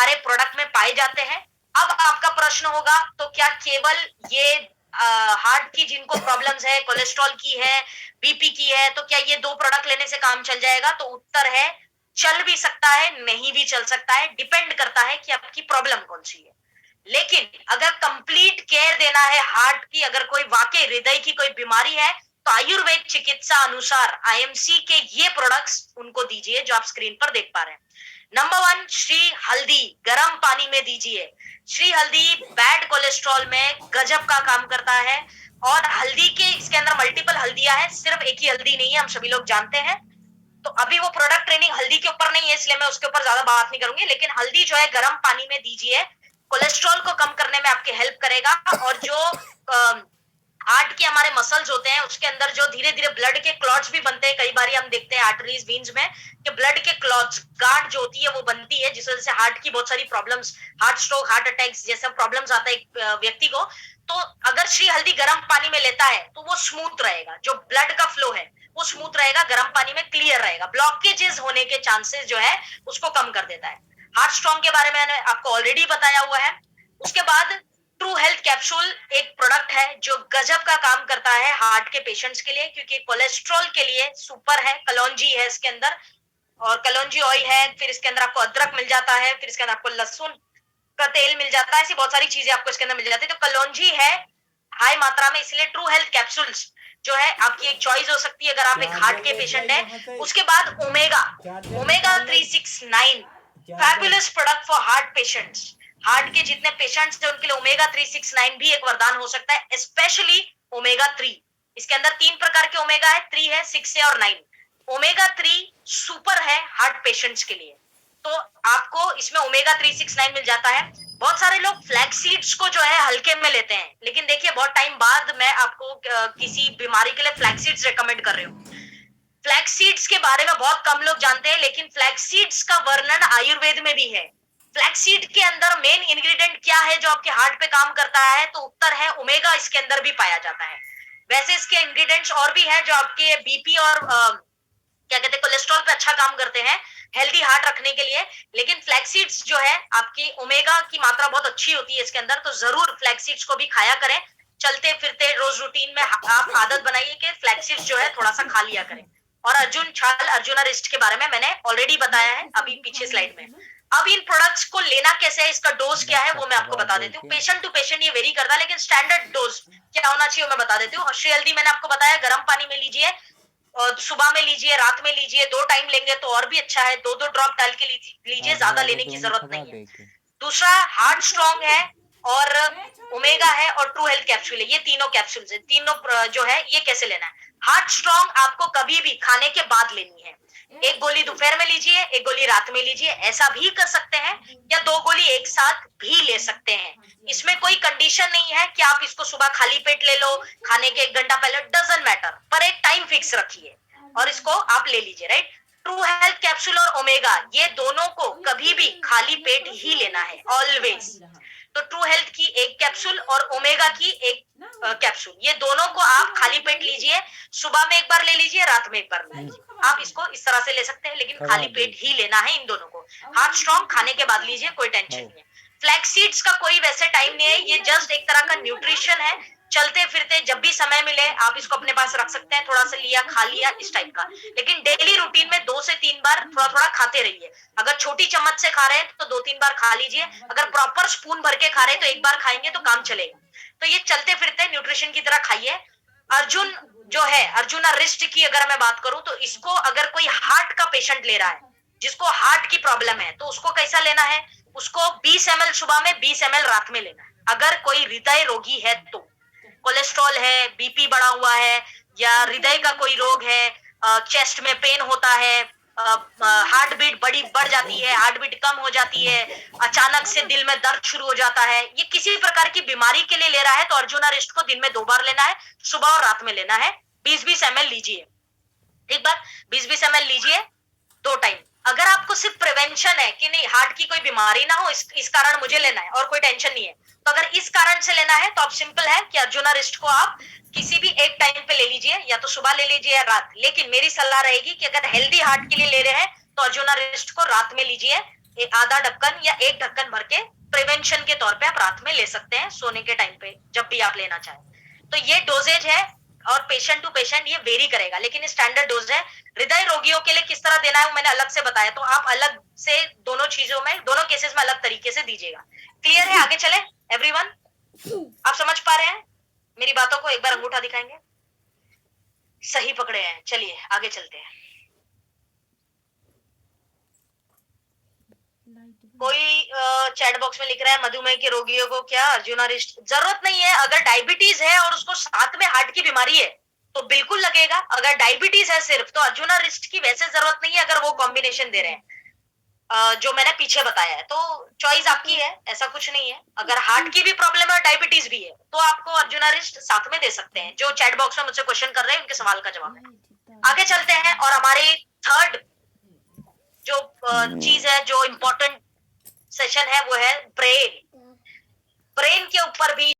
हमारे प्रोडक्ट में पाए जाते हैं। अब आपका प्रश्न होगा तो क्या केवल ये हार्ट की जिनको प्रॉब्लम्स है, कोलेस्ट्रॉल की है, बीपी की है, तो क्या ये 2 प्रोडक्ट लेने से काम चल जाएगा? तो उत्तर है चल भी सकता है, नहीं भी चल सकता है, डिपेंड करता है कि आपकी प्रॉब्लम कौन सी है। लेकिन अगर कंप्लीट केयर देना है हार्ट की, अगर कोई वाकई हृदय की कोई बीमारी है, तो आयुर्वेद चिकित्सा अनुसार आईएमसी के ये प्रोडक्ट्स उनको दीजिए जो आप स्क्रीन पर देख पा रहे हैं। नंबर 1 श्री हल्दी, गर्म पानी में दीजिए। श्री हल्दी बैड कोलेस्ट्रॉल में गजब का काम करता है। और हल्दी के इसके अंदर मल्टीपल हल्दियां हैं, सिर्फ एक ही हल्दी नहीं है, हम सभी लोग जानते हैं। तो अभी वो प्रोडक्ट ट्रेनिंग हल्दी के ऊपर नहीं है, इसलिए मैं उसके ऊपर ज्यादा बात नहीं करूंगी। लेकिन हल्दी जो है गर्म पानी में दीजिए, कोलेस्ट्रॉल को कम करने में आपकी हेल्प करेगा। और जो हार्ट के हमारे मसल्स होते हैं उसके अंदर जो धीरे धीरे ब्लड के क्लॉट्स भी बनते हैं, कई बार हम देखते हैं आर्टरीज वीन्स में कि ब्लड के क्लॉट्स गांठ जो होती है वो बनती है, जिस वजह से हार्ट की बहुत सारी problems, heart stroke, heart attacks जैसे प्रॉब्लम्स आता है एक व्यक्ति को। तो अगर श्री हल्दी गर्म पानी में लेता है तो वो स्मूथ रहेगा, जो ब्लड का फ्लो है वो स्मूथ रहेगा, गर्म पानी में क्लियर रहेगा, ब्लॉकेजेस होने के चांसेस जो है उसको कम कर देता है। हार्ट स्ट्रॉन्ग के बारे में मैंने आपको ऑलरेडी बताया हुआ है। उसके बाद ट्रू हेल्थ कैप्सूल एक प्रोडक्ट है जो गजब का काम करता है हार्ट के पेशेंट्स के लिए, क्योंकि कोलेस्ट्रॉल के लिए सुपर है। कलौंजी है इसके अंदर, और कलौंजी ऑयल है, फिर इसके अंदर आपको अदरक मिल जाता है, फिर इसके अंदर आपको लहसुन का तेल मिल जाता है, ऐसी बहुत सारी चीजें आपको इसके अंदर मिल जाती है। तो कलौंजी है हाई मात्रा में, इसलिए ट्रू हेल्थ कैप्सूल्स जो है आपकी एक चॉइस हो सकती है अगर आप एक हार्ट के पेशेंट है। उसके बाद omega, omega 369 fabulous product for heart patients. Heart के जितने पेशेंट्स हैं उनके लिए ओमेगा 369 भी एक वरदान हो सकता है, स्पेशली ओमेगा 3। इसके अंदर 3 प्रकार के ओमेगा है, 3 है, 6 है और 9। ओमेगा 3 सुपर है हार्ट पेशेंट्स के लिए, तो आपको इसमें ओमेगा 369 मिल जाता है। बहुत सारे लोग फ्लैक्स सीड्स को जो है हल्के में लेते हैं, लेकिन देखिए बहुत टाइम बाद मैं आपको किसी बीमारी के लिए फ्लैक्स सीड्स रेकमेंड कर रही हूँ। फ्लैक्स सीड्स के बारे में बहुत कम लोग जानते हैं, लेकिन फ्लैक्स सीड्स का वर्णन आयुर्वेद में भी है। फ्लैक्स सीड के अंदर मेन इंग्रेडिएंट क्या है जो आपके हार्ट पे काम करता है? तो उत्तर है ओमेगा, इसके अंदर भी पाया जाता है। वैसे इसके इंग्रेडिएंट्स और भी है जो आपके बीपी और क्या कहते हैं कोलेस्ट्रॉल पे अच्छा काम करते हैं, हेल्दी हार्ट रखने के लिए। लेकिन फ्लैक्स सीड्स जो है आपकी ओमेगा की मात्रा बहुत अच्छी होती है इसके अंदर, तो जरूर फ्लैक्स सीड्स को भी खाया करें। चलते फिरते रोज रूटीन में आप आदत बनाइए कि फ्लैक्स सीड्स जो है थोड़ा सा खा लिया करें। और अर्जुन छाल, अर्जुना रिस्ट के बारे में मैंने ऑलरेडी बताया है अभी पीछे स्लाइड में। अब इन प्रोडक्ट्स को लेना कैसे है, इसका डोज क्या है वो मैं आपको बता देती हूँ। पेशेंट टू पेशेंट ये वेरी करता है, लेकिन स्टैंडर्ड डोज क्या होना चाहिए वो मैं बता देती हूँ। श्री हल्दी मैंने आपको बताया गर्म पानी में लीजिए, और सुबह में लीजिए, रात में लीजिए, 2 टाइम लेंगे तो और भी अच्छा है। 2-2 ड्रॉप डाल के लीजिए, ज्यादा लेने की जरूरत नहीं है। दूसरा हार्ट स्ट्रॉन्ग है और ओमेगा है और ट्रू हेल्थ कैप्सूल है, ये तीनों कैप्सूल्स है। तीनों जो है ये कैसे लेना है? हार्ट स्ट्रॉन्ग आपको कभी भी खाने के बाद लेनी है। एक गोली दोपहर में लीजिए, एक गोली रात में लीजिए, ऐसा भी कर सकते हैं, या 2 गोली एक साथ भी ले सकते हैं। इसमें कोई कंडीशन नहीं है कि आप इसको सुबह खाली पेट ले लो, खाने के 1 घंटा पहले, डजंट मैटर, पर एक टाइम फिक्स रखिए और इसको आप ले लीजिए, राइट। ट्रू हेल्थ कैप्सूल और ओमेगा ये दोनों को कभी भी खाली पेट ही लेना है, ऑलवेज। तो ट्रू हेल्थ की एक कैप्सूल और ओमेगा की एक कैप्सूल, ये दोनों को आप खाली पेट लीजिए, सुबह में एक बार ले लीजिए, रात में एक बार ले लीजिए। आप इसको इस तरह से ले सकते हैं, लेकिन खाली पेट ही लेना है इन दोनों को। हार्ट स्ट्रॉन्ग खाने के बाद लीजिए, कोई टेंशन नहीं है। फ्लैक्स सीड्स का कोई वैसे टाइम नहीं है, ये जस्ट एक तरह का न्यूट्रिशन है। चलते फिरते जब भी समय मिले आप इसको अपने पास रख सकते हैं, थोड़ा सा लिया खा लिया इस टाइप का। लेकिन डेली रूटीन में 2 से 3 बार थोड़ा थोड़ा खाते रहिए। अगर छोटी चम्मच से खा रहे हैं तो 2-3 बार खा लीजिए, अगर प्रॉपर स्पून भर के खा रहे हैं तो एक बार खाएंगे तो काम चलेगा। तो ये चलते फिरते न्यूट्रिशन की तरह खाइए। अर्जुन जो है, अर्जुना रिस्ट की अगर मैं बात करूं तो इसको अगर कोई हार्ट का पेशेंट ले रहा है, जिसको हार्ट की प्रॉब्लम है, तो उसको कैसा लेना है? उसको 20 ml सुबह में, 20 ml रात में लेना है। अगर कोई हृदय रोगी है तो, कोलेस्ट्रॉल है, बीपी बढ़ा हुआ है, या हृदय का कोई रोग है, चेस्ट में पेन होता है, हार्ट बीट बढ़ जाती है, हार्ट बीट कम हो जाती है, अचानक से दिल में दर्द शुरू हो जाता है, ये किसी प्रकार की बीमारी के लिए ले रहा है तो अर्जुना रिस्ट को दिन में 2 बार लेना है, सुबह और रात में लेना है। 20-20 ml लीजिए, ठीक बात, 20-20 ml लीजिए 2 टाइम। अगर आपको सिर्फ प्रिवेंशन है कि नहीं हार्ट की कोई बीमारी ना हो, इस कारण मुझे लेना है और कोई टेंशन नहीं है, तो अगर इस कारण से लेना है तो आप सिंपल है कि अर्जुना रिस्ट को आप किसी भी एक टाइम पे ले लीजिए, या तो सुबह ले लीजिए या रात। लेकिन मेरी सलाह रहेगी कि अगर हेल्दी हार्ट के लिए ले रहे हैं तो अर्जुना रिस्ट को रात में लीजिए, आधा ढक्कन या एक ढक्कन भर के प्रिवेंशन के तौर पे आप रात में ले सकते हैं, सोने के टाइम पे जब भी आप लेना चाहें। तो ये डोजेज है और पेशेंट टू पेशेंट ये वेरी करेगा, लेकिन स्टैंडर्ड डोज है। हृदय रोगियों के लिए किस तरह देना है वो मैंने अलग से बताया, तो आप अलग से दोनों चीजों में, दोनों केसेस में अलग तरीके से दीजिएगा। क्लियर है? आगे चले एवरीवन? आप समझ पा रहे हैं मेरी बातों को? एक बार अंगूठा दिखाएंगे। सही पकड़े हैं। चलिए आगे चलते हैं। कोई चैट बॉक्स में लिख रहा है मधुमेह के रोगियों को क्या अर्जुनारिस्ट जरूरत नहीं है। अगर डायबिटीज है और उसको साथ में हार्ट की बीमारी है तो बिल्कुल लगेगा। अगर डायबिटीज है सिर्फ तो अर्जुनारिस्ट की वैसे जरूरत नहीं है, अगर वो कॉम्बिनेशन दे रहे हैं जो मैंने पीछे बताया है। तो चॉइस आपकी है, ऐसा कुछ नहीं है। अगर हार्ट की भी प्रॉब्लम है, डायबिटीज भी है, तो आपको अर्जुनारिस्ट साथ में दे सकते हैं। जो चैट बॉक्स में मुझसे क्वेश्चन कर रहे हैं उनके सवाल का जवाब है। आगे चलते हैं और हमारी थर्ड जो चीज है, जो इम्पोर्टेंट सेशन है, वो है ब्रेन। ब्रेन के ऊपर भी